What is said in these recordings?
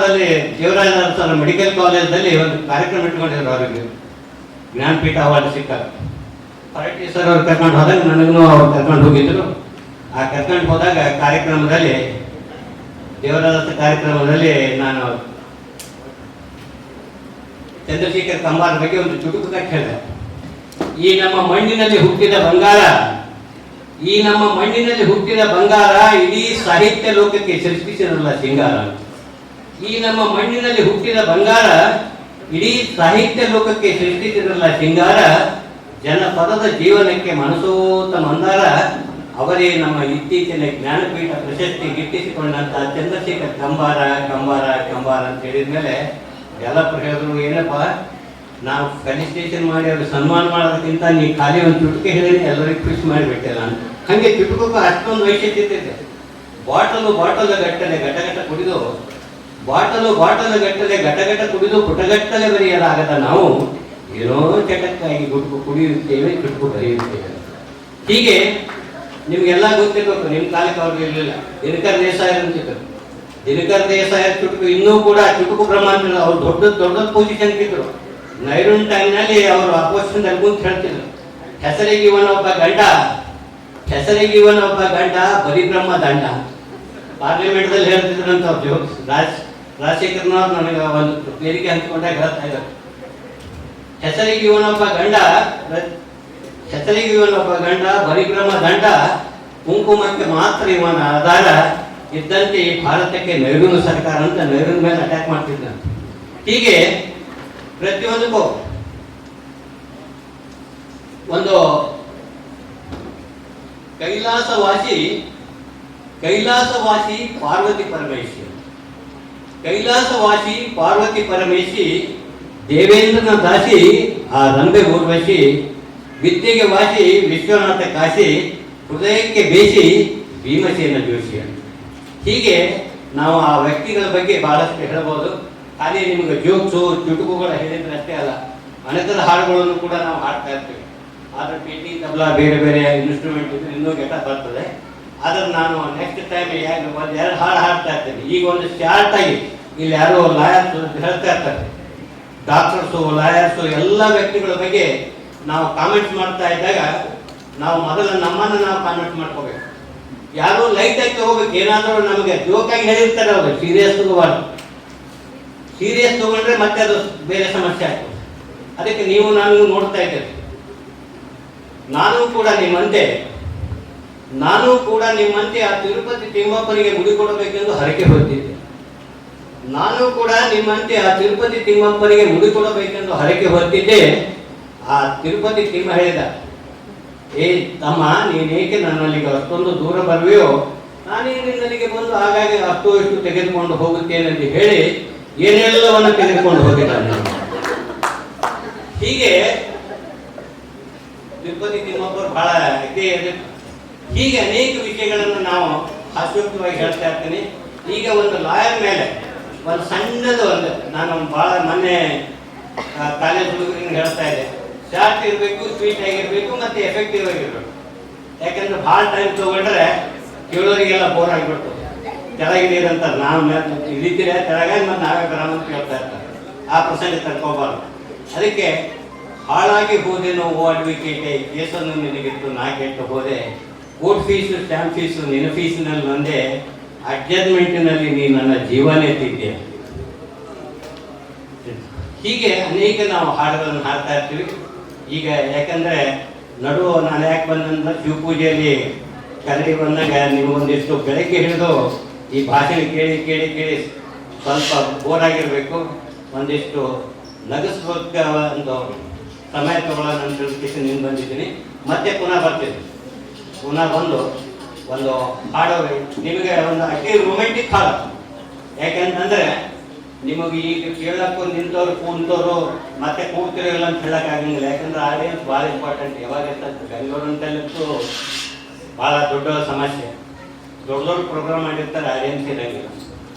ಧಾರವಾಡದಲ್ಲಿ ದೇವರಾಜ ಅರಸರ ಮೆಡಿಕಲ್ ಕಾಲೇಜಲ್ಲಿ ಒಂದು ಕಾರ್ಯಕ್ರಮ ಇಟ್ಕೊಂಡಿದ್ರು. ಅವರಿಗೆ ಜ್ಞಾನಪೀಠ ಅವಾರ್ಡ್ ಸಿಕ್ಕಾಗ ಪರಟಿ ಸರ್ ಅವ್ರು ಕರ್ಕೊಂಡು ಹೋದಾಗ ನನಗೂ ಅವ್ರು ಕರ್ಕೊಂಡು ಹೋಗಿದ್ರು. ಆ ಕರ್ಕೊಂಡು ಹೋದಾಗ ಕಾರ್ಯಕ್ರಮದಲ್ಲಿ ದೇವರಾಜ ಕಾರ್ಯಕ್ರಮದಲ್ಲಿ ನಾನು ಚಂದ್ರಶೇಖರ್ ಕಂಬಾರ ಬಗ್ಗೆ ಒಂದು ಚುಟುಕು ಕಥೆ ಹೇಳಿದೆ. ಈ ನಮ್ಮ ಮಣ್ಣಿನಲ್ಲಿ ಹುಟ್ಟಿದ ಬಂಗಾರ, ಈ ನಮ್ಮ ಮಣ್ಣಿನಲ್ಲಿ ಹುಟ್ಟಿದ ಬಂಗಾರ ಇಡೀ ಸಾಹಿತ್ಯ ಲೋಕಕ್ಕೆ ಸೃಷ್ಟಿಸಿರಲ್ಲ ಸಿಂಗಾರ. ಈ ನಮ್ಮ ಮಣ್ಣಿನಲ್ಲಿ ಹುಟ್ಟಿದ ಬಂಗಾರ ಇಡೀ ಸಾಹಿತ್ಯ ಲೋಕಕ್ಕೆ ಸೃಷ್ಟಿಸಿರಲ್ಲ ಸಿಂಗಾರ. ಜನಪದದ ಜೀವನಕ್ಕೆ ಮನಸೋತ ಮಂದಾರ. ಅವರೇ ನಮ್ಮ ಇತ್ತೀಚಿನ ಜ್ಞಾನಪೀಠ ಪ್ರಶಸ್ತಿ ಗಿಟ್ಟಿಸಿಕೊಂಡಂತ ಚಂದ್ರಶೇಖರ್ ಕಂಬಾರ ಕಂಬಾರ ಕಂಬಾರ ಅಂತ ಹೇಳಿದ್ಮೇಲೆ ಎಲ್ಲಪ್ಪ ಹೇಳಿದ್ರು, ಏನಪ್ಪ ನಾವು ಫೆಲಿಸ್ಟೇಷನ್ ಮಾಡಿ ಅವ್ರಿಗೆ ಸನ್ಮಾನ ಮಾಡೋದಕ್ಕಿಂತ ನೀ ಖಾಲಿ ಒಂದು ಚುಟುಕೆ ಹೇಳಿ ಎಲ್ಲರಿಗೂ ಖುಷಿ ಮಾಡಿಬಿಟ್ಟಿಲ್ಲ ಅಂತ. ಹಾಗೆ ಚುಟುಕಕ್ಕೂ ಅಷ್ಟೊಂದು ವೈಶಿಷ್ಟ್ಯತೆ ಇದೆ. ಬಾಟಲು ಗಟ್ಟಲೆ ಘಟಘಟ ಕುಡಿದು, ಬಾಟಲು ಗಟ್ಟಲೆ ಘಟಘಟ ಕುಡಿದು ಪುಟಗಟ್ಟಲೆ ಬರೆಯಲಾಗದ ನಾವು ಏನೋ ಚಟಕ್ಕಾಗಿ ಗುಟುಕು ಕುಡಿಯುತ್ತೇವೆ, ಚುಟುಕು ಬರೆಯುತ್ತೇವೆ. ಹೀಗೆ ನಿಮ್ಗೆಲ್ಲ ಗೊತ್ತಿರಬೇಕು. ನಿಮ್ಮ ಕಾಲಕ್ಕೆ ಅವ್ರಿಗೆ ಇರಲಿಲ್ಲ. ದಿನಕರ್ ದೇಸಾಯಿ ಅಂತಿದ್ರು. ದಿನಕರ್ ದೇಸಾಯಿ ಚುಟುಕು ಇನ್ನೂ ಕೂಡ ಚುಟುಕು ಬ್ರಹ್ಮಾಂಡ ಅವ್ರು ದೊಡ್ಡ ಪೊಸಿಷನ್ ಇದ್ರು. ನೈರೂನ್ ಟೈಮ್ನಲ್ಲಿ ಅವರು ಅಪೋಸಿಷನ್ ಕುಂತ ಹೇಳ್ತಿದ್ರು, ಹೆಸರಿಗೆ ಇವನೊಬ್ಬ ಗಂಡ ಬರಿಬ್ರಹ್ಮ ದಂಡ. ಪಾರ್ಲಿಮೆಂಟ್ದಲ್ಲಿ ಹೇಳ್ತಿದ್ರಂತ ಅವ್ರು ಜೋಕ್ಸ್. ರಾಜಶೇಖರ್ನವ್ರು ನನಗೆ ಒಂದು ವೇದಿಕೆ ಹಂಚಿಕೊಂಡಾಗ ಹೇಳ್ತಾ ಇದ್ದಾರೆ, ಹೆಸರಿಗೆ ಇವನೊಬ್ಬ ಗಂಡ ಬರಿಬ್ರಹ್ಮ ದಂಡ, ಕುಂಕುಮಕ್ಕೆ ಮಾತ್ರ ಇವನ ಆಧಾರ, ಇದ್ದಂತೆ ಈ ಭಾರತಕ್ಕೆ ನೈರೂನ್ ಸರ್ಕಾರ ಅಂತ ನೈರೂನ್ ಮೇಲೆ ಅಟ್ಯಾಕ್ ಮಾಡ್ತಿದ್ದ. ಹೀಗೆ ಪ್ರತಿಯೊಂದಕ್ಕೂ ಒಂದು ಕೈಲಾಸವಾಸಿ ಪಾರ್ವತಿ ಪರಮೇಶಿ ದೇವೇಂದ್ರನ ದಾಸಿ ಆ ರಂಬೆ ಊರ್ವಶಿ, ವಿದ್ಯೆಗೆ ವಾಸಿ ವಿಶ್ವನಾಥ ಕಾಶಿ, ಹೃದಯಕ್ಕೆ ಬೇಸಿ ಭೀಮಸೇನ ಜೋಶಿ ಅಂತ. ಹೀಗೆ ನಾವು ಆ ವ್ಯಕ್ತಿಗಳ ಬಗ್ಗೆ ಬಹಳಷ್ಟು ಹೇಳಬಹುದು. ಖಾಲಿ ನಿಮಗೆ ಜೋಕ್ಸು ಚುಟುಕುಗಳು ಹೇಳಿದ್ರೆ ಅಷ್ಟೇ ಅಲ್ಲ, ಅನೇಕರ ಹಾಡುಗಳನ್ನು ಕೂಡ ನಾವು ಹಾಡ್ತಾ ಇರ್ತೀವಿ. ಆದ್ರೆ ಪೇಟಿ ತಬಲಾ ಬೇರೆ ಬೇರೆ ಇನ್ಸ್ಟ್ರೂಮೆಂಟ್ ಇದ್ರೆ ಇನ್ನೂ ಗೆಟ ಬರ್ತದೆ. ಆದ್ರೆ ನಾನು ನೆಕ್ಸ್ಟ್ ಟೈಮ್ ಒಂದು 2 ಹಾಡು ಹಾಡ್ತಾ ಇರ್ತೇನೆ. ಈಗ ಒಂದು ಶಾರ್ಟ್ ಆಗಿ ಇಲ್ಲಿ ಯಾರೋ ಲಾಯರ್ಸ್ ಹೇಳ್ತಾ ಇರ್ತಾರೆ, ಡಾಕ್ಟರ್ಸು ಲಾಯರ್ಸು ಎಲ್ಲ ವ್ಯಕ್ತಿಗಳ ಬಗ್ಗೆ ನಾವು ಕಾಮೆಂಟ್ಸ್ ಮಾಡ್ತಾ ಇದ್ದಾಗ ನಾವು ಮೊದಲು ನಮ್ಮನ್ನು ನಾವು ಕಾಮೆಂಟ್ ಮಾಡ್ಕೋಬೇಕು. ಯಾರು ಲೈಟ್ ಆಗಿ ತಗೋಬೇಕು. ಏನಾದರೂ ನಮಗೆ ಜೋಕಾಗಿ ಹೇಳಿರ್ತಾರೆ ಅವರು, ಸೀರಿಯಸ್ ತಗೋಬಾರ್ದು. ಸೀರಿಯಸ್ ತಗೊಂಡ್ರೆ ಮತ್ತೆ ಅದು ಬೇರೆ ಸಮಸ್ಯೆ ಆಗ್ತದೆ. ಅದಕ್ಕೆ ನೀವು ನಾನು ನೋಡ್ತಾ ಇದ್ದೇವೆ. ನಾನು ಕೂಡ ನಿಮ್ಮಂತೆ ಆ ತಿರುಪತಿ ತಿಮ್ಮಪ್ಪನಿಗೆ ಮುಡಿ ಕೊಡಬೇಕೆಂದು ಹರಕೆ ಹೊತ್ತಿದ್ದೆ. ಆ ತಿರುಪತಿ ತಿಮ್ಮ ಹೇಳಿದ, ಏ ತಮ್ಮ, ನೀನೇಕೆ ನನ್ನಲ್ಲಿಗೆ ಅಷ್ಟೊಂದು ದೂರ ಬರುವೆಯೋ, ನಾನೇ ನಿನ್ನಲ್ಲಿಗೆ ಬಂದು ಹಾಗಾಗಿ ಅಷ್ಟು ಇಷ್ಟು ತೆಗೆದುಕೊಂಡು ಹೋಗುತ್ತೇನೆ ಅಂತ ಹೇಳಿ ಏನೆಲ್ಲವನ್ನು ತೆಗೆದುಕೊಂಡು ಹೋಗಿದ್ದಾನೆ. ಹೀಗೆ ತಿರುಪತಿ ತಿಮ್ಮಪ್ಪರು ಬಹಳ ಹೀಗೆ ಅನೇಕ ವಿಷಯಗಳನ್ನು ನಾವು ಹಾಸ್ಯೋಕ್ತವಾಗಿ ಹೇಳ್ತಾ ಇರ್ತೀನಿ. ಈಗ ಒಂದು ಲಾಯರ್ ಮೇಲೆ ಒಂದು ಸಣ್ಣದು ನಾನು ಬಹಳ ಮೊನ್ನೆ ಕಾಲೇಜ್ ಹುಡುಗರಿಗೆ ಹೇಳ್ತಾ ಇದ್ದೆ, ಶಾರ್ಟ್ ಇರಬೇಕು, ಸ್ವೀಟ್ ಆಗಿರ್ಬೇಕು, ಮತ್ತೆ ಎಫೆಕ್ಟಿವ್ ಆಗಿರ್ಬೇಕು. ಯಾಕಂದ್ರೆ ಭಾಳ ಟೈಮ್ ತಗೊಂಡ್ರೆ ಕೇಳೋರಿಗೆಲ್ಲ ಬೋರ್ ಆಗಿಬಿಡ್ತದೆ. ಕೆಳಗಿದ್ದೀರಂತ ನಾವು ಇಳಿತೀರ ಕೆಳಗಾಗಿ ಮತ್ತೆ ನಾವೇ ಬರೋಣ ಅಂತ ಹೇಳ್ತಾ ಇರ್ತಾರೆ. ಆ ಪ್ರಸಂಗ ತರ್ಕೋಬಾರ್ದು. ಅದಕ್ಕೆ ಹಾಳಾಗಿ ಹೋದೆನೋ ಓ ಅಡ್ವೊಕೇಟೆ, ಕೇಸನ್ನು ನಿನಗಿತ್ತು ನಾ ಕೆಟ್ಟು ಹೋದೆ, ಕೋರ್ಟ್ ಫೀಸು ಸ್ಟ್ಯಾಂಪ್ ಫೀಸು ನಿನ್ನ ಫೀಸಿನಲ್ಲಿ ಬಂದೆ, ಅಡ್ಜಸ್ಟ್ಮೆಂಟಿನಲ್ಲಿ ನೀ ನನ್ನ ಜೀವನೇ ತಿದ್ದೆ. ಹೀಗೆ ಅನೇಕ ನಾವು ಹಾಡುಗಳನ್ನು ಹಾಡ್ತಾ ಇರ್ತೀವಿ. ಈಗ ಯಾಕಂದ್ರೆ ನಾನು ಯಾಕೆ ಬಂದಂದ್ರೆ ಶಿವಪೂಜೆಯಲ್ಲಿ ಕರಡಿ ಬಂದಾಗ ನಿಮಗೊಂದಿಷ್ಟು ಬೆಳಗ್ಗೆ ಹಿಡಿದು ಈ ಭಾಷಣ ಕೇಳಿ ಕೇಳಿ ಕೇಳಿ ಸ್ವಲ್ಪ ಬೋರ್ ಆಗಿರಬೇಕು. ಒಂದಿಷ್ಟು ನಗಿಸ್ಬೇಕ ಒಂದು ಸಮಯ ತಗೊಳ್ಳೋಣ ಅಂತ ತಿಳ್ಕೊಂಡು ನಿಮ್ಗೆ ಬಂದಿದ್ದೀನಿ. ಮತ್ತೆ ಪುನಃ ಬರ್ತೀನಿ. ಪುನಃ ಬಂದು ಒಂದು ಹಾಡು ನಿಮಗೆ ಒಂದು ಅತಿ ರೊಮ್ಯಾಂಟಿಕ್ ಹಾಡು. ಯಾಕೆಂತಂದ್ರೆ ನಿಮಗೆ ಈಗ ಕೇಳಕ್ಕೂ ನಿಂತವ್ರು ಕೂತವರು ಮತ್ತೆ ಕೂಡ್ತಿರೋಲ್ಲ ಅಂತ ಹೇಳಕ್ಕಾಗಂಗಿಲ್ಲ. ಯಾಕಂದ್ರೆ ಆಡಿಯನ್ಸ್ ಭಾಳ ಇಂಪಾರ್ಟೆಂಟ್. ಯಾವಾಗ ಇರ್ತದೆ ಬೆಂಗಳೂರು ಅಂತಲಂತೂ ಭಾಳ ದೊಡ್ಡ ಸಮಸ್ಯೆ. ದೊಡ್ಡ ಪ್ರೋಗ್ರಾಮ್ ಮಾಡಿರ್ತಾರೆ, ಆಡಿಯನ್ಸ್ ಇರಂಗಿಲ್ಲ.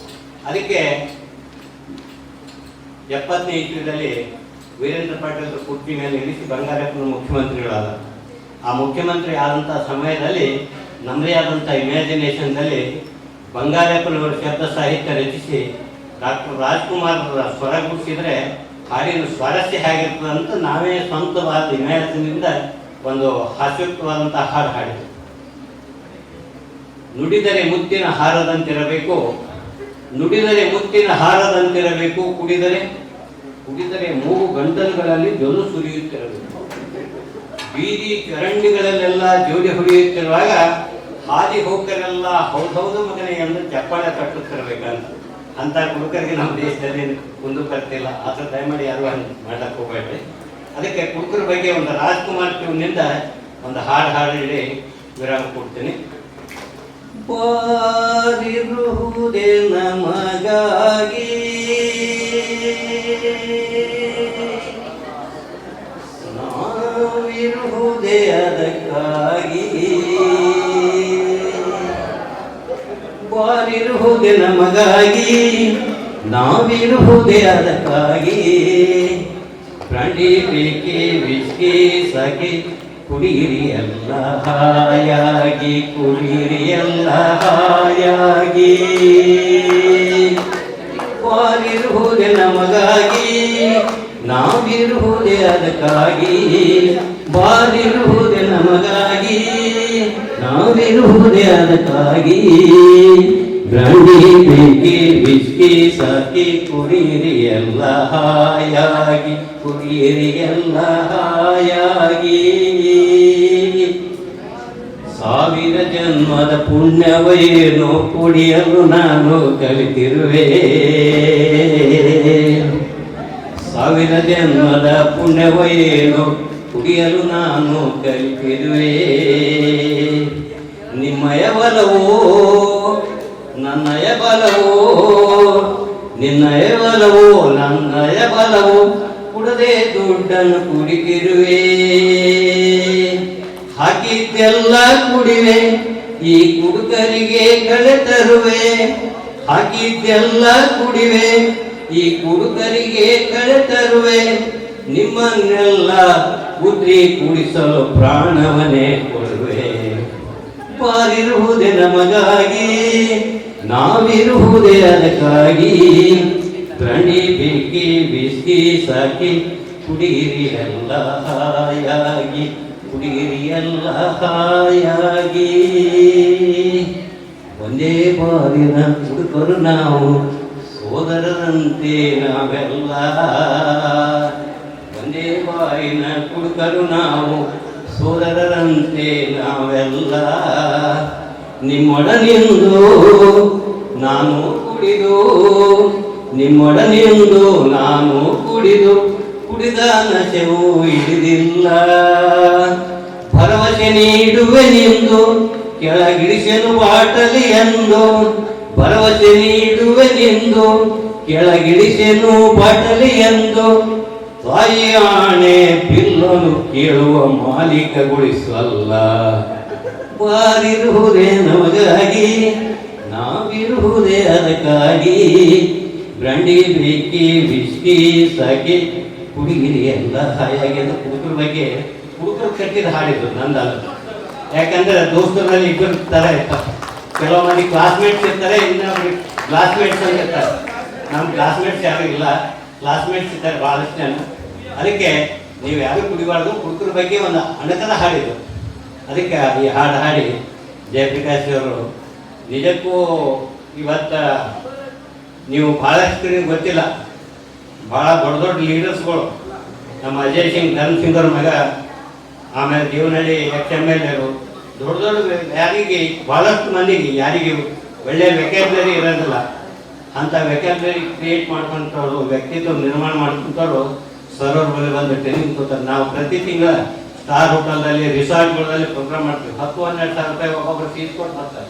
ಅದಕ್ಕೆ 70ನೇ ಇಸ್ವಿಯಲ್ಲಿ ವೀರೇಂದ್ರ ಪಾಟೀಲ್ ಕುರ್ಚಿ ಮೇಲೆ ಇರಿಸಿ ಬಂಗಾರಪ್ಪನ ಮುಖ್ಯಮಂತ್ರಿಗಳಾದ. ಆ ಮುಖ್ಯಮಂತ್ರಿ ಆದಂಥ ಸಮಯದಲ್ಲಿ ನಮ್ಮದೇ ಆದಂಥ ಇಮ್ಯಾಜಿನೇಷನ್ದಲ್ಲಿ ಬಂಗಾರಪ್ಪನವರ ಶಬ್ದ ಸಾಹಿತ್ಯ ರಚಿಸಿ ಡಾಕ್ಟರ್ ರಾಜ್ಕುಮಾರ್ ಸ್ವರ ಗುಡಿಸಿದ್ರೆ ಹಾಡಿನ ಸ್ವಾರಸ್ಯ ಹೇಗಿರ್ತದೆ ಅಂತ ನಾವೇ ಸ್ವಂತವಾದ ಇಮ್ಯಾಜಿನಿಂದ ಒಂದು ಹಾಸ್ಯಯುಕ್ತವಾದಂತಹ ಹಾಡು ಹಾಡಿದ್ವಿ. ನುಡಿದರೆ ಮುತ್ತಿನ ಹಾರದಂತಿರಬೇಕು, ನುಡಿದರೆ ಮುತ್ತಿನ ಹಾರದಂತಿರಬೇಕು, ಕುಡಿದರೆ ಮೂಗು ಗಂಟಲುಗಳಲ್ಲಿ ಜೊಲು ಸುರಿಯುತ್ತಿರಬೇಕು. ಬೀದಿ ಚರಂಡಿಗಳಲ್ಲೆಲ್ಲ ಜೋಡಿ ಹೊಡೆಯುತ್ತಿರುವಾಗ ಹಾದಿ ಹೋಗರೆಲ್ಲ ಹೌದೌದು ಮಗನೇ ಎಂದು ಚಪ್ಪಾಳೆ ತಟ್ಟುತ್ತಿರ್ಬೇಕಂತ. ಅಂತ ಕುಡುಕರಿಗೆ ನಮ್ಮ ದೇಶದಲ್ಲಿ ಮುಂದೆ ಬರ್ತಿಲ್ಲ. ಆತರ ದಯಮಾಡಿ ಯಾರು ಮಾಡ್ಲಕ್ಕೆ ಹೋಗ್ಬೇಡ್ರಿ. ಅದಕ್ಕೆ ಕುಡುಕರ ಬಗ್ಗೆ ಒಂದು ರಾಜ್ಕುಮಾರ್ ಟ್ಯೂನ್ನಿಂದ ಒಂದು ಹಾಡು ಹೇಳಿ ವಿರಾಮ ಕೊಡ್ತೀನಿ. ಬಾರಿರುವುದೇ ನಮಗಾಗಿ ನಾವಿರುವುದೇ ಅದಕ್ಕಾಗಿ, ಬಾರಿರುವುದೇ ನಮಗಾಗಿ ನಾವಿರುವುದೇ ಅದಕ್ಕಾಗಿ, ಪ್ರಾಣಿ ಬೇಕೆ ವಿಸ್ಕಿ ಸಾಕಿ ಕುಡಿಯಿರಿ ಎಲ್ಲ ಹಾಯಾಗಿ, ಕುಡಿಯಿರಿ ಎಲ್ಲ ಹಾಯಾಗಿ, ಬಾರಿರುವುದೇ ನಮಗಾಗಿ ನಾವಿರುವುದೇ ಅದಕ್ಕಾಗಿ, ಬಾರಿರುವುದೇ ನಮಗಾಗಿ ನಾವಿರುವುದೇ ಅದಕ್ಕಾಗಿ, ಬ್ರಾಂಡಿ ಬೇಕಿ ವಿಸ್ಕಿ ಸಾಕಿ ಕುಡಿಯಿರಿ ಎಲ್ಲ ಹಾಯಾಗಿ, ಕುಡಿಯಿರಿ ಎಲ್ಲ ಹಾಯಾಗಿ. ಸಾವಿರ ಜನ್ಮದ ಪುಣ್ಯವೇನು ಕುಡಿಯಲು ನಾನು ಕಲಿತಿರುವೆ, ಸಾವಿರ ಜನ್ಮದ ಪುಣ್ಯವೇನು ಕುಡಿಯಲು ನಾನು ಕಲಿತಿರುವೆ. ನಿಮ್ಮಯ ಬಲವೋ ನನ್ನಯ ಬಲವೋ, ನಿನ್ನಯ ಬಲವೋ ನನ್ನಯ ಬಲವೋ, ಕುಡದೆ ದುಡ್ಡನ್ನು ಕುಡಿತಿರುವೆ. ಹಾಕಿದ್ದೆಲ್ಲ ಕುಡಿವೆ ಈ ಕುಡುಕರಿಗೆ ಕಳೆ ತರುವೆ, ಹಾಕಿದ್ದೆಲ್ಲ ಕುಡಿವೆ ಈ ಕುಡುಕರಿಗೆ ಕಳೆ ತರುವೆ. ನಿಮ್ಮನ್ನೆಲ್ಲ ಬುದ್ಧಿ ಕುಡಿಸಲು ಪ್ರಾಣವನ್ನೇ ಕೊಡುವೆ. ಬಾರಿರುವುದೇ ನಮಗಾಗಿ ನಾವಿರುವುದೇ ಅದಕ್ಕಾಗಿ, ಪ್ರಾಣಿ ಬೇಕಿ ವಿಸ್ಕಿ ಸಾಕಿ ಕುಡಿಯಿರಿ ಎಲ್ಲ ಹಾಯಾಗಿ, ಕುಡಿಯಿರಿ ಎಲ್ಲ ಹಾಯಾಗಿ. ಒಂದೇ ಬಾರಿನ ಕುಡುಕರು ನಾವು ಸೋದರರಂತೆ ನಾವೆಲ್ಲ, ಒಂದೇ ಬಾರಿನ ಕುಡುಕರು ನಾವು ಸೋದರರಂತೆ ನಾವೆಲ್ಲ. ನಿಮ್ಮೊಡನೆಂದು ನಾನು ಕುಡಿದು, ನಿಮ್ಮೊಡನೆಂದು ನಾನು ಕುಡಿದು, ಕುಡಿದ ನಶೆವು ಹಿಡಿದಿಲ್ಲ. ಭರವಸೆ ನೀಡುವೆನೆಂದು ಕೆಳಗಿಳಿಸಲು ಬಾಟಲಿ ಎಂದು, ಭರವಸೆ ನೀಡುವೆನೆಂದು ಕೆಳಗಿಳಿಸಲು ಬಾಟಲಿ ಎಂದು, ತಾಯಿ ಆಣೆ ಬಿಲ್ಲನು ಕೇಳುವ ಮಾಲೀಕಗೊಳಿಸಲ್ಲ. ಬಾರಿರುವುದೇ ನಮಗಾಗಿ ನಾವಿರುವುದೇ ಅದಕ್ಕಾಗಿ, ಬ್ರಾಂಡಿ ಬೇಕಿ ವಿಸ್ಕಿ ಸಾಕಿ ಕುಡಿಗಿರಿ ಎಲ್ಲ ಹಾಯಾಗಿ. ಅಂತ ಕುಡುಕರ ಬಗ್ಗೆ ಕುಡುಕರು ಕಟ್ಟಿದ ಹಾಡಿದ್ರು ನಂದಲ್ಲ. ಯಾಕಂದ್ರೆ ದೋಸ್ತರಲ್ಲಿ ಇಬ್ಬರು ತರ ಇರ್ತಾರೆ. ಕೆಲವು ಮಂದಿ ಕ್ಲಾಸ್ಮೇಟ್ಸ್ ಇರ್ತಾರೆ, ಇನ್ನೊಬ್ರು ಕ್ಲಾಸ್ಮೇಟ್ಸ್ ಅಂತ ಇರ್ತಾರೆ. ನಮ್ಮ ಕ್ಲಾಸ್ಮೇಟ್ಸ್ ಯಾರು ಇಲ್ಲ, ಕ್ಲಾಸ್ಮೇಟ್ಸ್ ಇರ್ತಾರೆ ಬಹಳಷ್ಟು ಜನ. ಅದಕ್ಕೆ ನೀವು ಯಾರು ಕುಡಿಬಾರ್ದು. ಕುಡುಕರ ಬಗ್ಗೆ ಒಂದು ಅಣಕದ ಹಾಡಿದ್ರು. ಅದಕ್ಕೆ ಈ ಹಾಡು ಹಾಡಿ ಜಯಪ್ರಕಾಶ್ ಅವರು ನಿಜಕ್ಕೂ ಇವತ್ತು ನೀವು ಭಾಳಷ್ಟು ಗೊತ್ತಿಲ್ಲ, ಭಾಳ ದೊಡ್ಡ ದೊಡ್ಡ ಲೀಡರ್ಸ್ಗಳು, ನಮ್ಮ ಅಜಯ್ ಸಿಂಗ್ ಧರ್ಮ್ ಸಿಂಗ್ ಅವ್ರ ಮಗ, ಆಮೇಲೆ ದೇವನಹಳ್ಳಿ XMLA ಅವರು, ದೊಡ್ಡ ದೊಡ್ಡ ಯಾರಿಗೆ ಭಾಳಷ್ಟು ಮಂದಿಗೆ ಯಾರಿಗೆ ಒಳ್ಳೆಯ ವೆಕ್ಯಾಬ್ಲರಿ ಇರೋದಿಲ್ಲ, ಅಂಥ ವೆಕ್ಯಾಬ್ಲರಿ ಕ್ರಿಯೇಟ್ ಮಾಡ್ಕೊಂತವ್ರು, ವ್ಯಕ್ತಿತ್ವ ನಿರ್ಮಾಣ ಮಾಡ್ಕೊಂತವ್ರು ಸರ್ ಅವ್ರ ಬಳಿ ಬಂದು ಟ್ರೈನಿಂಗ್ ಕೊಡ್ತಾರೆ. ನಾವು ಪ್ರತಿ ತಿಂಗಳ ಸ್ಟಾರ್ ಹೋಟೆಲ್ದಲ್ಲಿ ರಿಸಾರ್ಟ್ಗಳಲ್ಲಿ ಪ್ರೋಗ್ರಾಮ್ ಮಾಡ್ತೀವಿ. 10-12 ಸಾವಿರ ರೂಪಾಯಿ ಒಬ್ಬೊಬ್ಬರು ಫೀಸ್ ಕೊಟ್ಟು ಬರ್ತಾರೆ.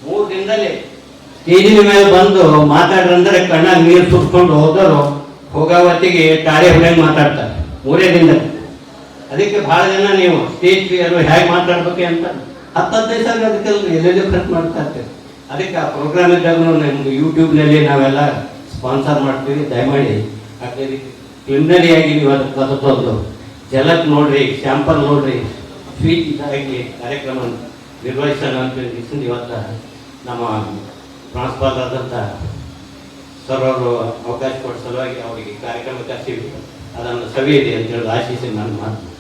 3 ದಿನದಲ್ಲಿ ಸ್ಟೇಜಿನ ಮೇಲೆ ಬಂದು ಮಾತಾಡ್ರಂದ್ರೆ ಕಣ್ಣಾಗ ನೀರು ಸುಟ್ಕೊಂಡು ಹೋದವರು ಹೋಗೋ ಹೊತ್ತಿಗೆ ಟಾರೆ ಹೊಡೆಯಂಗೆ ಮಾತಾಡ್ತಾರೆ 3 ದಿನದಲ್ಲಿ. ಅದಕ್ಕೆ ಬಹಳ ಜನ ನೀವು ಸ್ಟೇಜ್ ಫಿಯರ್ ಹೇಗೆ ಮಾತಾಡ್ಬೇಕು ಅಂತ 10-15 ಸಾವಿರ ಅದಕ್ಕೆ ಎಲ್ಲೆಲ್ಲೂ ಖರ್ಚು ಮಾಡ್ತಾ ಇರ್ತೀವಿ. ಅದಕ್ಕೆ ಆ ಪ್ರೋಗ್ರಾಮ್ ಇದ್ದಾಗ ನಮ್ಗೆ ಯೂಟ್ಯೂಬ್ನಲ್ಲಿ ನಾವೆಲ್ಲ ಸ್ಪಾನ್ಸರ್ ಮಾಡ್ತೀವಿ. ದಯಮಾಡಿ ಅದೇ ರೀತಿ ಕ್ರಿಮಿನಲಿಯಾಗಿ ನೀವು ಅದಕ್ಕೆ ಕಲಿತೊಂದು ಜಲಕ್ ನೋಡ್ರಿ, ಸ್ಯಾಂಪಲ್ ನೋಡ್ರಿ, ಸ್ವೀಟ್ ಇದಾಗಿ ಕಾರ್ಯಕ್ರಮ ನಿರ್ವಹಿಸೋಣ ಅಂತ ಇವತ್ತು ನಮ್ಮ ಪ್ರಾನ್ಸ್ಪಾಲ್ ಆದಂಥ ಸರ್ ಅವರು ಅವಕಾಶ ಕೊಟ್ಟ ಸಲುವಾಗಿ ಅವರಿಗೆ ಕಾರ್ಯಕ್ರಮ ಕರ್ತೀವಿ, ಅದನ್ನು ಸವಿಯಿದೆ ಅಂತ ಹೇಳಿ ಆಶಿಸಿ ನಾನು ಮಾತು